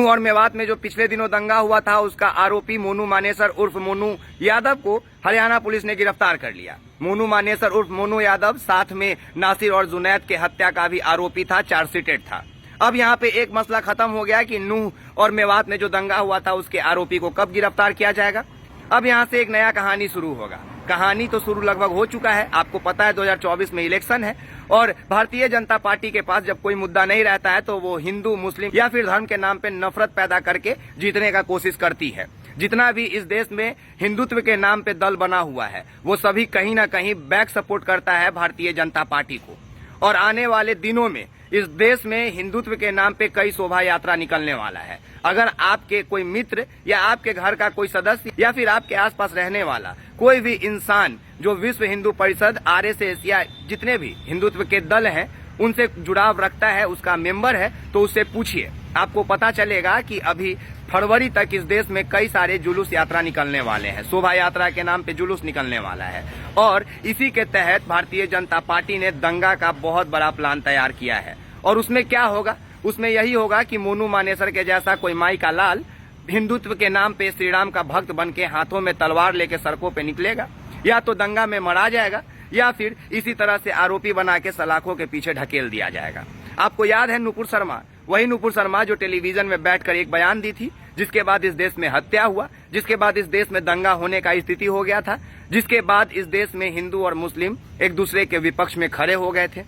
नूह और मेवात में जो पिछले दिनों दंगा हुआ था, उसका आरोपी मोनू मानेसर उर्फ मोनू यादव को हरियाणा पुलिस ने गिरफ्तार कर लिया। मोनू मानेसर उर्फ मोनू यादव साथ में नासिर और जुनैद के हत्या का भी आरोपी था, चार्जशीटेड था। अब यहाँ पे एक मसला खत्म हो गया कि नूह और मेवात में जो दंगा हुआ था उसके आरोपी को कब गिरफ्तार किया जाएगा। अब यहाँ से एक नया कहानी शुरू होगा। कहानी तो शुरू लगभग हो चुका है। आपको पता है 2024 में इलेक्शन है और भारतीय जनता पार्टी के पास जब कोई मुद्दा नहीं रहता है तो वो हिंदू, मुस्लिम या फिर धर्म के नाम पे नफरत पैदा करके जीतने का कोशिश करती है। जितना भी इस देश में हिंदुत्व के नाम पे दल बना हुआ है वो सभी कहीं ना कहीं बैक सपोर्ट करता है भारतीय जनता पार्टी को। और आने वाले दिनों में इस देश में हिंदुत्व के नाम पे कई शोभा यात्रा निकलने वाला है। अगर आपके कोई मित्र या आपके घर का कोई सदस्य या फिर आपके आसपास रहने वाला कोई भी इंसान जो विश्व हिंदू परिषद, आरएसएस या जितने भी हिंदुत्व के दल हैं उनसे जुड़ाव रखता है, उसका मेंबर है, तो उससे पूछिए। आपको पता चलेगा कि अभी फरवरी तक इस देश में कई सारे जुलूस यात्रा निकलने वाले हैं। शोभा यात्रा के नाम पे जुलूस निकलने वाला है और इसी के तहत भारतीय जनता पार्टी ने दंगा का बहुत बड़ा प्लान तैयार किया है। और उसमें क्या होगा? उसमें यही होगा कि मोनू मानेसर के जैसा कोई माई का लाल हिंदुत्व के नाम पे श्री राम का भक्त बन के हाथों में तलवार लेके सड़कों पे निकलेगा, या तो दंगा में मारा जाएगा या फिर इसी तरह से आरोपी बना के सलाखों के पीछे ढकेल दिया जाएगा। आपको याद है नुपुर शर्मा, वही नुपुर शर्मा जो टेलीविजन में बैठकर एक बयान दी थी, जिसके बाद इस देश में हत्या हुआ, जिसके बाद इस देश में दंगा होने का स्थिति हो गया था, जिसके बाद इस देश में हिंदू और मुस्लिम एक दूसरे के विपक्ष में खड़े हो गए थे।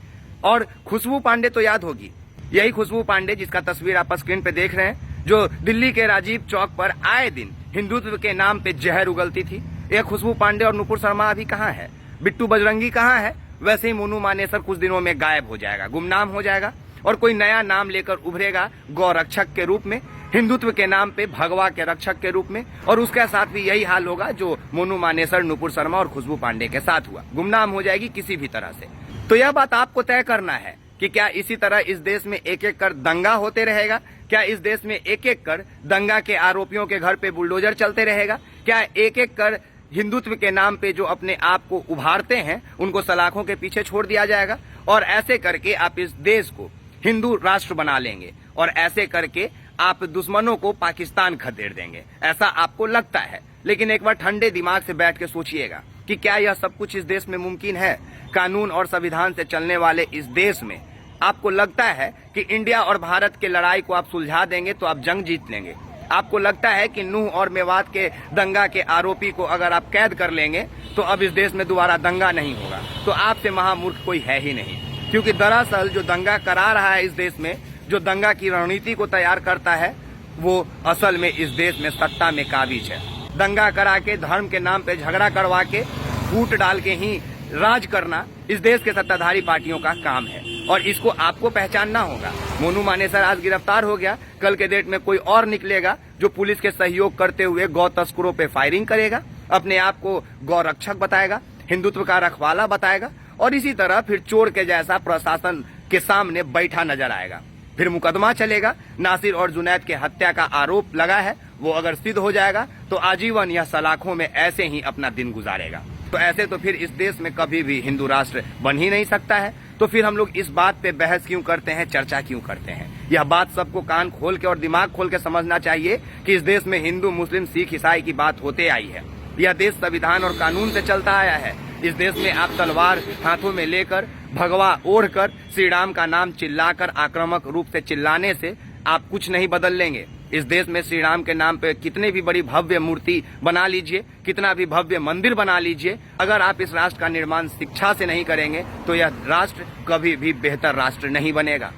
और खुशबू पांडे तो याद होगी, यही खुशबू पांडे जिसका तस्वीर आप स्क्रीन पे देख रहे हैं, जो दिल्ली के राजीव चौक पर आए दिन हिंदुत्व के नाम पे जहर उगलती थी। ये खुशबू पांडे और नुपुर शर्मा अभी कहाँ है? बिट्टू बजरंगी कहाँ है? वैसे ही मोनू मानेसर कुछ दिनों में गायब हो जाएगा, गुमनाम हो जाएगा और कोई नया नाम लेकर उभरेगा गौरक्षक के रूप में, हिंदुत्व के नाम पे भगवा के रक्षक के रूप में। और उसके साथ भी यही हाल होगा जो मोनू मानेसर, नुपुर शर्मा और खुशबू पांडे के साथ हुआ, गुमनाम हो जाएगी किसी भी तरह से। तो यह बात आपको तय करना है कि क्या इसी तरह इस देश में एक एक कर दंगा होते रहेगा? क्या इस देश में एक एक कर दंगा के आरोपियों के घर पे बुलडोजर चलते रहेगा? क्या एक एक कर हिंदुत्व के नाम पे जो अपने आप को उभारते हैं उनको सलाखों के पीछे छोड़ दिया जाएगा? और ऐसे करके आप इस देश को हिंदू राष्ट्र बना लेंगे और ऐसे करके आप दुश्मनों को पाकिस्तान खदेड़ देंगे, ऐसा आपको लगता है। लेकिन एक बार ठंडे दिमाग से बैठ के सोचिएगा कि क्या यह सब कुछ इस देश में मुमकिन है? कानून और संविधान से चलने वाले इस देश में आपको लगता है कि इंडिया और भारत के लड़ाई को आप सुलझा देंगे तो आप जंग जीत लेंगे? आपको लगता है कि नूह और मेवात के दंगा के आरोपी को अगर आप कैद कर लेंगे तो अब इस देश में दोबारा दंगा नहीं होगा? तो आपसे महामूर्ख कोई है ही नहीं। क्योंकि दरअसल जो दंगा करा रहा है इस देश में, जो दंगा की रणनीति को तैयार करता है, वो असल में इस देश में सत्ता में काबिज है। दंगा करा के, धर्म के नाम पे झगड़ा करवा के, फूट डाल के ही राज करना इस देश के सत्ताधारी पार्टियों का काम है और इसको आपको पहचानना होगा। मोनू मानेसर आज गिरफ्तार हो गया, कल के डेट में कोई और निकलेगा जो पुलिस के सहयोग करते हुए गौ तस्करों पे फायरिंग करेगा, अपने आप को गौ रक्षक बताएगा, हिंदुत्व का रखवाला बताएगा और इसी तरह फिर चोर के जैसा प्रशासन के सामने बैठा नजर आएगा। फिर मुकदमा चलेगा। नासिर और जुनैद के हत्या का आरोप लगा है, वो अगर सिद्ध हो जाएगा तो आजीवन यह सलाखों में ऐसे ही अपना दिन गुजारेगा। तो ऐसे तो फिर इस देश में कभी भी हिंदू राष्ट्र बन ही नहीं सकता है। तो फिर हम लोग इस बात पे बहस क्यों करते हैं, चर्चा क्यों करते हैं? यह बात सबको कान खोल के और दिमाग खोल के समझना चाहिए कि इस देश में हिंदू, मुस्लिम, सिख, ईसाई की बात होते आई है। यह देश संविधान और कानून से चलता आया है। इस देश में आप तलवार हाथों में लेकर, भगवा ओढ़कर, श्री राम का नाम चिल्लाकर, आक्रामक रूप से चिल्लाने से आप कुछ नहीं बदल लेंगे। इस देश में श्री राम के नाम पे कितने भी बड़ी भव्य मूर्ति बना लीजिए, कितना भी भव्य मंदिर बना लीजिए, अगर आप इस राष्ट्र का निर्माण शिक्षा से नहीं करेंगे तो यह राष्ट्र कभी भी बेहतर राष्ट्र नहीं बनेगा।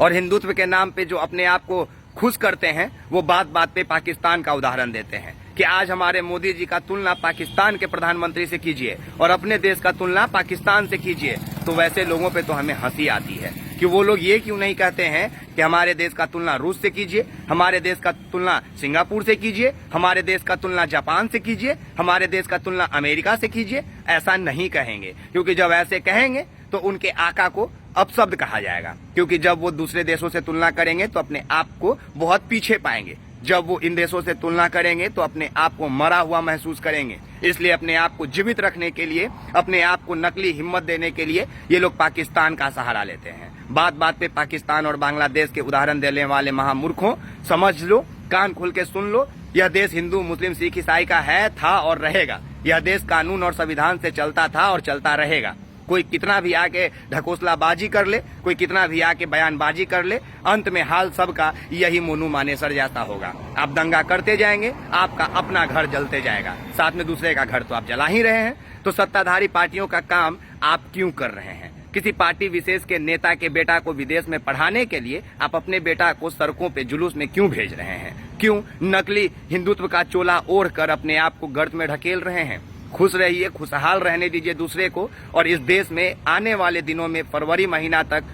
और हिंदुत्व के नाम पे जो अपने आप को खुश करते हैं वो बात बात पे पाकिस्तान का उदाहरण देते हैं कि आज हमारे मोदी जी का तुलना पाकिस्तान के प्रधानमंत्री से कीजिए और अपने देश का तुलना पाकिस्तान से कीजिए, तो वैसे लोगों पे तो हमें हंसी आती है कि वो लोग ये क्यों नहीं कहते हैं कि हमारे देश का तुलना रूस से कीजिए, हमारे देश का तुलना सिंगापुर से कीजिए, हमारे देश का तुलना जापान से कीजिए, हमारे देश का तुलना अमेरिका से कीजिए। ऐसा नहीं कहेंगे, क्योंकि जब ऐसे कहेंगे तो उनके आका को अपशब्द कहा जाएगा। क्योंकि जब वो दूसरे देशों से तुलना करेंगे तो अपने आप को बहुत पीछे पाएंगे, जब वो इन देशों से तुलना करेंगे तो अपने आप को मरा हुआ महसूस करेंगे। इसलिए अपने आप को जीवित रखने के लिए, अपने आप को नकली हिम्मत देने के लिए ये लोग पाकिस्तान का सहारा लेते हैं। बात बात पे पाकिस्तान और बांग्लादेश के उदाहरण देने वाले महामूर्खों, समझ लो, कान खोल के सुन लो, यह देश हिंदू मुस्लिम सिख ईसाई का है, था और रहेगा। यह देश कानून और संविधान से चलता था और चलता रहेगा। कोई कितना भी आके ढकोसलाबाजी कर ले, कोई कितना भी आके बयानबाजी कर ले, अंत में हाल सबका यही मोनू मानेसर जैसा होगा। आप दंगा करते जाएंगे, आपका अपना घर जलते जाएगा, साथ में दूसरे का घर तो आप जला ही रहे हैं। तो सत्ताधारी पार्टियों का काम आप क्यों कर रहे हैं? किसी पार्टी विशेष के नेता के बेटा को विदेश में पढ़ाने के लिए आप अपने बेटा को सड़कों पे जुलूस में क्यों भेज रहे हैं? क्यों नकली हिंदुत्व का चोला ओढ़ कर अपने आप को गर्त में ढकेल रहे हैं? खुश रहिए, खुशहाल रहने दीजिए दूसरे को। और इस देश में आने वाले दिनों में फरवरी महीना तक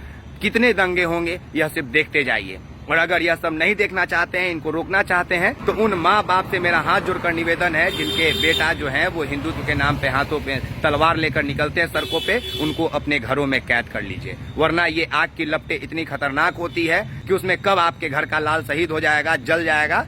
कितने दंगे होंगे यह सिर्फ देखते जाइए। और अगर यह सब नहीं देखना चाहते हैं, इनको रोकना चाहते हैं, तो उन माँ बाप से मेरा हाथ जोड़कर निवेदन है जिनके बेटा जो है वो हिंदुत्व के नाम पे हाथों पे तलवार लेकर निकलते हैं सड़कों पे, उनको अपने घरों में कैद कर लीजिए। वरना ये आग की लपटें इतनी खतरनाक होती है कि उसमें कब आपके घर का लाल शहीद हो जाएगा, जल जाएगा,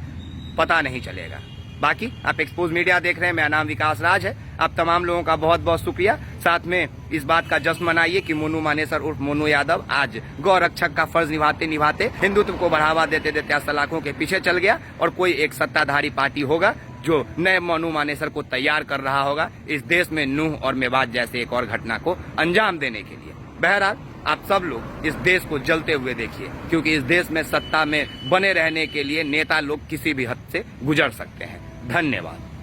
पता नहीं चलेगा। बाकी आप एक्सपोज मीडिया देख रहे हैं, मेरा नाम विकास राज है। आप तमाम लोगों का बहुत बहुत शुक्रिया। साथ में इस बात का जश्न मनाइए कि मोनू मानेसर उर्फ मोनू यादव आज गौ रक्षक का फर्ज निभाते निभाते हिंदुत्व को बढ़ावा देते देते सलाखों के पीछे चल गया। और कोई एक सत्ताधारी पार्टी होगा जो नए मोनू मानेसर को तैयार कर रहा होगा इस देश में नूह और मेवात जैसे एक और घटना को अंजाम देने के लिए। बहरहाल आप सब लोग इस देश को जलते हुए देखिए, क्योंकि इस देश में सत्ता में बने रहने के लिए नेता लोग किसी भी हद से गुजर सकते हैं। धन्यवाद।